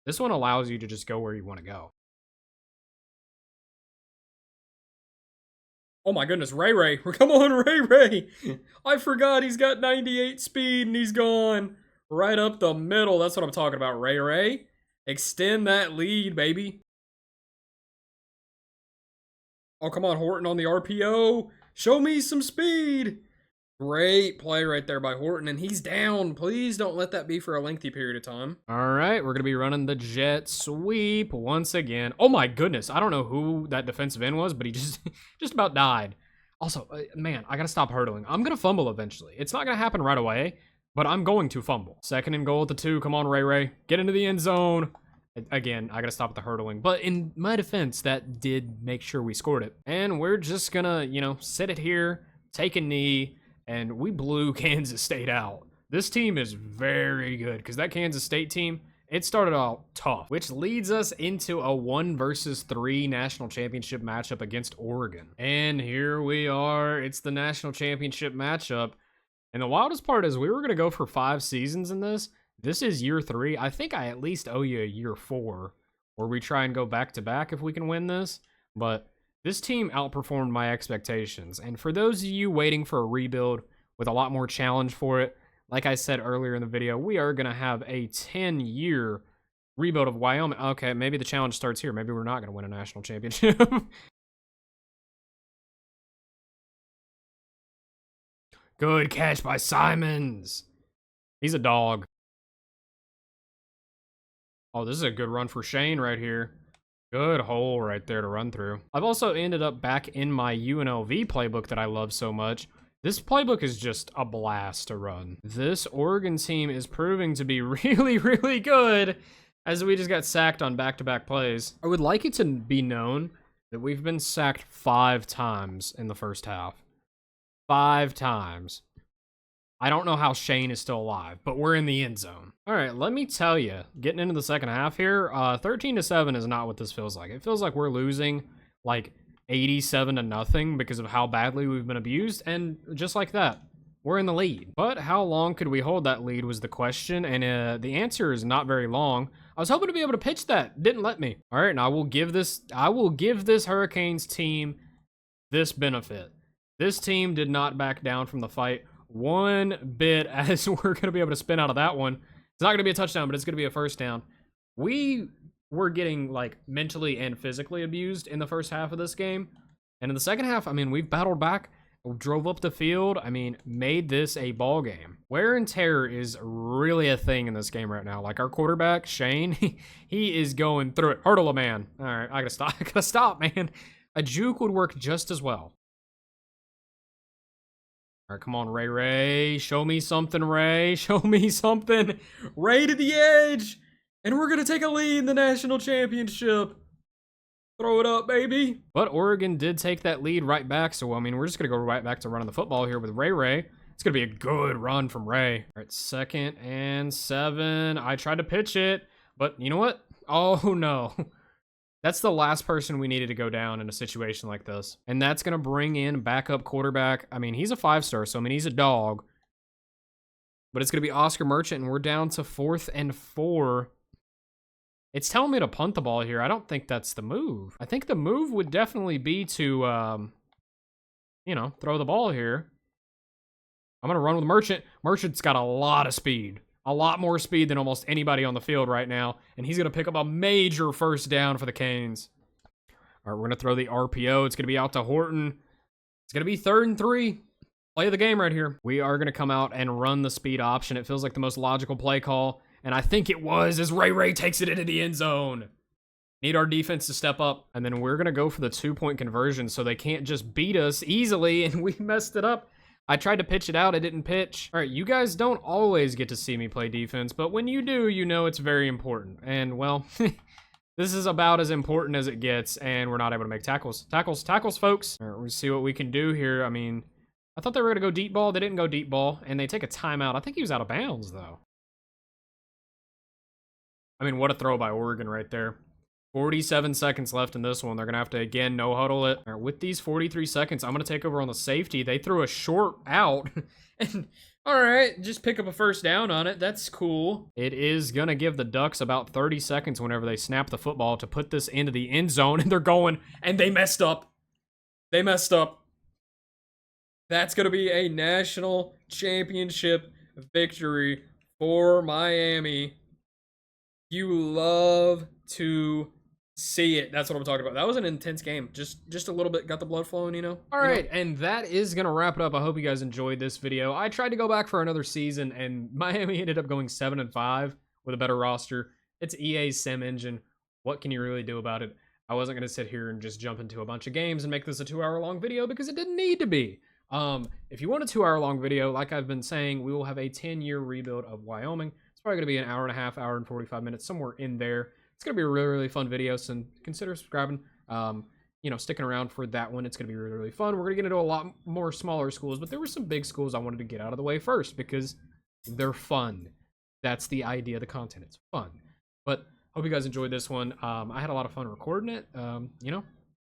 This one allows you to just go where you want to go. Oh my goodness, Ray. Come on, Ray. I forgot he's got 98 speed and he's gone right up the middle. That's what I'm talking about, Ray. Extend that lead, baby. Oh, come on, Horton on the RPO. Show me some speed. Great play right there by Horton, and he's down. Please don't let that be for a lengthy period of time. All right, we're going to be running the jet sweep once again. Oh my goodness, I don't know who that defensive end was, but he just about died. Also, man, I got to stop hurdling. I'm going to fumble eventually. It's not going to happen right away, but I'm going to fumble. 2nd and goal at the 2. Come on, Ray. Get into the end zone. Again, I got to stop the hurdling. But in my defense, that did make sure we scored it. And we're just going to, sit it here, take a knee, and we blew Kansas State out. This team is very good, because that Kansas State team, it started out tough, which leads us into a 1 versus 3 national championship matchup against Oregon. And here we are. It's the national championship matchup. And the wildest part is we were going to go for 5 seasons in this. This is year 3. I think I at least owe you a year 4, where we try and go back-to-back if we can win this. But this team outperformed my expectations. And for those of you waiting for a rebuild with a lot more challenge for it, like I said earlier in the video, we are going to have a 10-year rebuild of Wyoming. Okay, maybe the challenge starts here. Maybe we're not going to win a national championship. Good catch by Simons. He's a dog. Oh, this is a good run for Shane right here. Good hole right there to run through. I've also ended up back in my UNLV playbook that I love so much. This playbook is just a blast to run. This Oregon team is proving to be really, really good, as we just got sacked on back-to-back plays. I would like it to be known that we've been sacked 5 times in the first half. 5 times. I don't know how Shane is still alive, but we're in the end zone. All right, let me tell you, getting into the second half here, 13-7 is not what this feels like. It feels like we're losing like 87-0 because of how badly we've been abused, and just like that, we're in the lead. But how long could we hold that lead was the question, and the answer is not very long. I was hoping to be able to pitch that, didn't let me. All right, and I will give this Hurricanes team this benefit. This team did not back down from the fight one bit, as we're going to be able to spin out of that one. It's not going to be a touchdown, but it's going to be a first down. We were getting like mentally and physically abused in the first half of this game. And in the second half, I mean, we've battled back, drove up the field, I mean, made this a ball game. Wear and tear is really a thing in this game right now. Like our quarterback, Shane, he is going through it. Hurdle a man. All right, I gotta stop, man. A juke would work just as well. All right, come on, Ray. Show me something, Ray. Show me something. Ray to the edge. And we're going to take a lead in the national championship. Throw it up, baby. But Oregon did take that lead right back. So, I mean, we're just going to go right back to running the football here with Ray. It's going to be a good run from Ray. All right, 2nd and 7. I tried to pitch it, but you know what? Oh, no. That's the last person we needed to go down in a situation like this. And that's going to bring in backup quarterback. I mean, he's a 5-star, so I mean, he's a dog. But it's going to be Oscar Merchant, and we're down to 4th and 4. It's telling me to punt the ball here. I don't think that's the move. I think the move would definitely be to, throw the ball here. I'm going to run with Merchant. Merchant's got a lot of speed. A lot more speed than almost anybody on the field right now. And he's going to pick up a major first down for the Canes. All right, we're going to throw the RPO. It's going to be out to Horton. It's going to be 3rd and 3. Play of the game right here. We are going to come out and run the speed option. It feels like the most logical play call. And I think it was, as Ray takes it into the end zone. Need our defense to step up. And then we're going to go for the 2-point conversion so they can't just beat us easily. And we messed it up. I tried to pitch it out, it didn't pitch. All right, you guys don't always get to see me play defense, but when you do, you know it's very important. And, well, this is about as important as it gets, and we're not able to make tackles. Tackles, folks. All right, we'll see what we can do here. I mean, I thought they were going to go deep ball. They didn't go deep ball, and they take a timeout. I think he was out of bounds, though. I mean, what a throw by Oregon right there. 47 seconds left in this one. They're going to have to, again, no huddle it. All right, with these 43 seconds, I'm going to take over on the safety. They threw a short out. And, all right, just pick up a first down on it. That's cool. It is going to give the Ducks about 30 seconds whenever they snap the football to put this into the end zone. And they're going, and they messed up. They messed up. That's going to be a national championship victory for Miami. You love to see it. That's what I'm talking about. That was an intense game. Just a little bit got the blood flowing, you know? All right, and that is going to wrap it up. I hope you guys enjoyed this video. I tried to go back for another season, and Miami ended up going 7-5 with a better roster. It's EA's sim engine. What can you really do about it? I wasn't going to sit here and just jump into a bunch of games and make this a 2-hour-long video because it didn't need to be. If you want a 2-hour-long video, like I've been saying, we will have a 10-year rebuild of Wyoming. It's probably going to be an hour and a half, hour and 45 minutes, somewhere in there. It's going to be a really, really fun video, so consider subscribing, you know, sticking around for that one. It's going to be really, really fun. We're going to get into a lot more smaller schools, but there were some big schools I wanted to get out of the way first because they're fun. That's the idea of the content. It's fun. But hope you guys enjoyed this one. I had a lot of fun recording it. You know,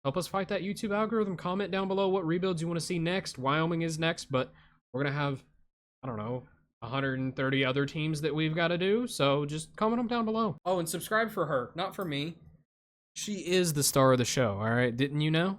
help us fight that YouTube algorithm. Comment down below what rebuilds you want to see next. Wyoming is next, but we're going to have, I don't know, 130 other teams that we've got to do, so just comment them down below. Oh, and subscribe for her, not for me. She is the star of the show, all right? Didn't you know?